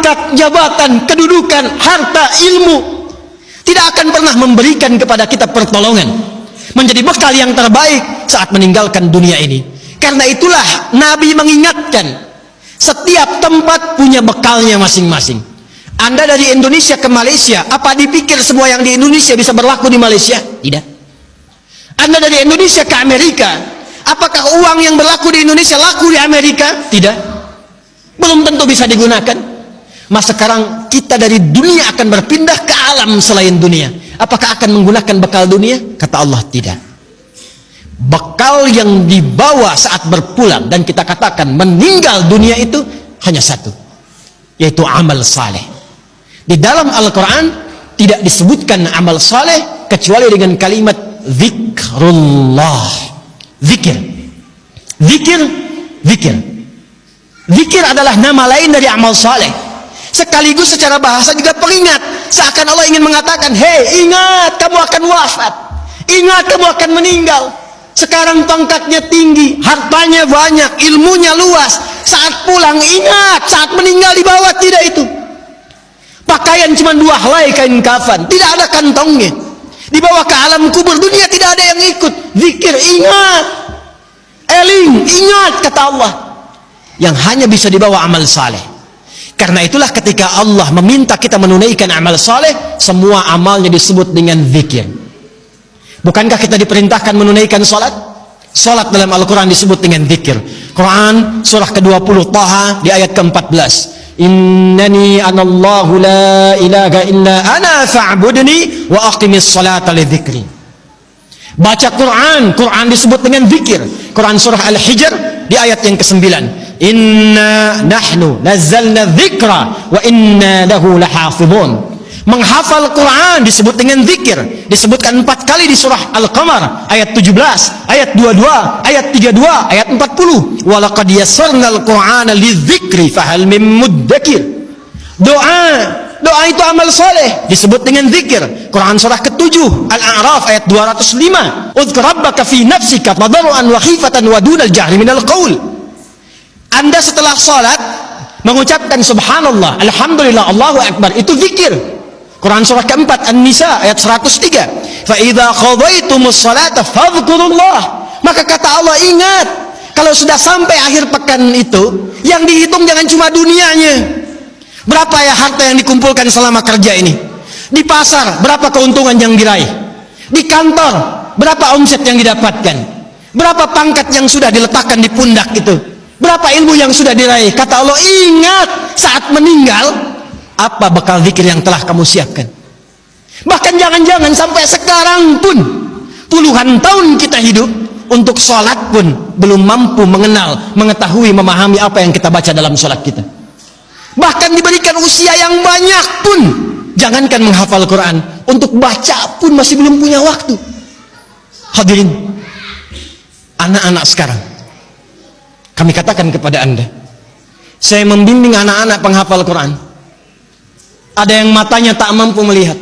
pangkat, jabatan, kedudukan, harta, ilmu tidak akan pernah memberikan kepada kita pertolongan menjadi bekal yang terbaik saat meninggalkan dunia ini. Karena itulah Nabi mengingatkan, setiap tempat punya bekalnya masing-masing. Anda dari Indonesia ke Malaysia, apa dipikir semua yang di Indonesia bisa berlaku di Malaysia? Tidak. Anda dari Indonesia ke Amerika, apakah uang yang berlaku di Indonesia laku di Amerika? Tidak. Belum tentu bisa digunakan. Mas sekarang kita dari dunia akan berpindah ke alam selain dunia. Apakah akan menggunakan bekal dunia? Kata Allah, tidak. Bekal yang dibawa saat berpulang dan kita katakan meninggal dunia itu hanya satu, yaitu amal saleh. Di dalam Al-Quran tidak disebutkan amal saleh kecuali dengan kalimat zikrullah. Zikir. Zikir. Zikir. Zikir adalah nama lain dari amal saleh. Sekaligus secara bahasa juga pengingat. Seakan Allah ingin mengatakan, hei, ingat kamu akan wafat. Ingat kamu akan meninggal. Sekarang pangkatnya tinggi, hartanya banyak, ilmunya luas. Saat pulang ingat, saat meninggal dibawa tidak itu. Pakaian cuma 2 helai kain kafan, tidak ada kantongnya. Dibawa ke alam kubur dunia tidak ada yang ikut. Zikir, ingat. Eling, ingat kata Allah. Yang hanya bisa dibawa amal saleh. Karena itulah ketika Allah meminta kita menunaikan amal saleh, semua amalnya disebut dengan zikir. Bukankah kita diperintahkan menunaikan salat? Salat dalam Al-Quran disebut dengan zikir. Quran surah ke-20 Taha di ayat ke-14. Innani anallahu la ilaha illa ana fa'budni wa aqimis salata li dzikri. Baca Quran, Quran disebut dengan zikir. Quran surah Al-Hijr di ayat yang ke-9. Inna nahnu nazzalna dzikra wa inna lahu lahafizun. Menghafal Quran disebut dengan zikir. Disebutkan 4 kali di surah Al-Qamar ayat 17, ayat 22, ayat 32, ayat 40. Wa laqad yassarnal Qur'ana lidzikri fahal mim muddakir. Doa itu amal soleh disebut dengan zikir. Quran surah ke-7 Al-A'raf ayat 205. Udzkur rabbaka fi nafsika tadarruan wa khifatan wa dunal jahri minal qaul. Anda setelah salat mengucapkan subhanallah, alhamdulillah, Allahu akbar, itu zikir. Quran surah ke-4 An-Nisa ayat 103. Fa idza qadaytumus salata fadhkurullah. Maka kata Allah, ingat, kalau sudah sampai akhir pekan itu, yang dihitung jangan cuma dunianya. Berapa ya harta yang dikumpulkan selama kerja ini? Di pasar, berapa keuntungan yang diraih? Di kantor, berapa omset yang didapatkan? Berapa pangkat yang sudah diletakkan di pundak itu? Berapa ilmu yang sudah diraih? Kata Allah, ingat, saat meninggal, apa bekal zikir yang telah kamu siapkan? Bahkan jangan-jangan sampai sekarang pun, puluhan tahun kita hidup, untuk sholat pun belum mampu mengenal, mengetahui, memahami apa yang kita baca dalam sholat kita. Bahkan diberikan usia yang banyak pun, jangankan menghafal Quran, untuk baca pun masih belum punya waktu. Hadirin, anak-anak sekarang, kami katakan kepada Anda, saya membimbing anak-anak penghafal Quran. Ada yang matanya tak mampu melihat,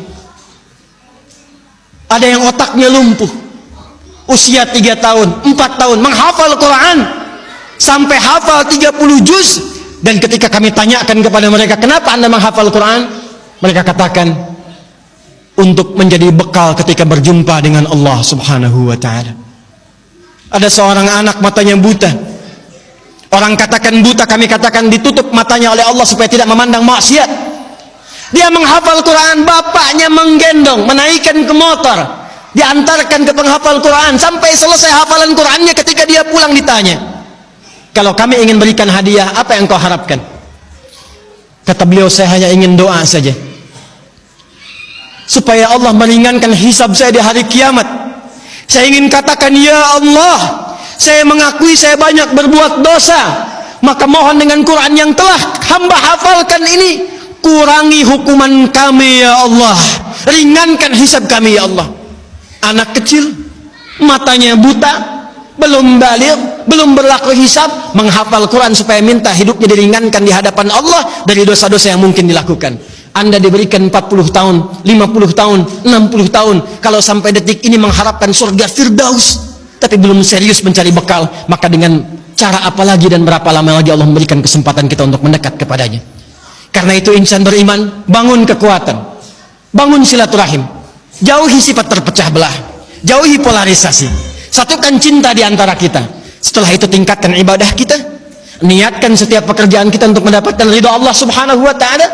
ada yang otaknya lumpuh, usia 3 tahun, 4 tahun menghafal Quran sampai hafal 30 juz. Dan ketika kami tanyakan kepada mereka, kenapa Anda menghafal Quran? Mereka katakan, untuk menjadi bekal ketika berjumpa dengan Allah Subhanahu wa ta'ala. Ada seorang anak matanya buta. Orang katakan buta, kami katakan ditutup matanya oleh Allah supaya tidak memandang maksiat. Dia menghafal Quran, bapaknya menggendong, menaikkan ke motor, diantarkan ke penghafal Quran sampai selesai hafalan Qurannya. Ketika dia pulang ditanya, kalau kami ingin berikan hadiah, apa yang kau harapkan? Kata beliau, saya hanya ingin doa saja, supaya Allah meringankan hisab saya di hari kiamat. Saya ingin katakan, ya Allah, saya mengakui saya banyak berbuat dosa, maka mohon dengan Quran yang telah hamba hafalkan ini, kurangi hukuman kami ya Allah, ringankan hisab kami ya Allah. Anak kecil, matanya buta, belum baligh, belum berlaku hisab, menghafal Quran supaya minta hidupnya diringankan di hadapan Allah dari dosa-dosa yang mungkin dilakukan. Anda diberikan 40 tahun, 50 tahun, 60 tahun, kalau sampai detik ini mengharapkan surga Firdaus, tapi belum serius mencari bekal, maka dengan cara apa lagi dan berapa lama lagi Allah memberikan kesempatan kita untuk mendekat kepadanya? Karena itu insan beriman, bangun kekuatan, bangun silaturahim, jauhi sifat terpecah belah, jauhi polarisasi, satukan cinta di antara kita. Setelah itu tingkatkan ibadah kita, niatkan setiap pekerjaan kita untuk mendapatkan ridha Allah Subhanahu wa taala,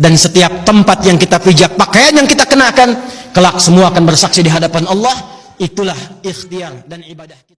dan setiap tempat yang kita pijak, pakaian yang kita kenakan, kelak semua akan bersaksi di hadapan Allah. Itulah ikhtiar dan ibadah kita.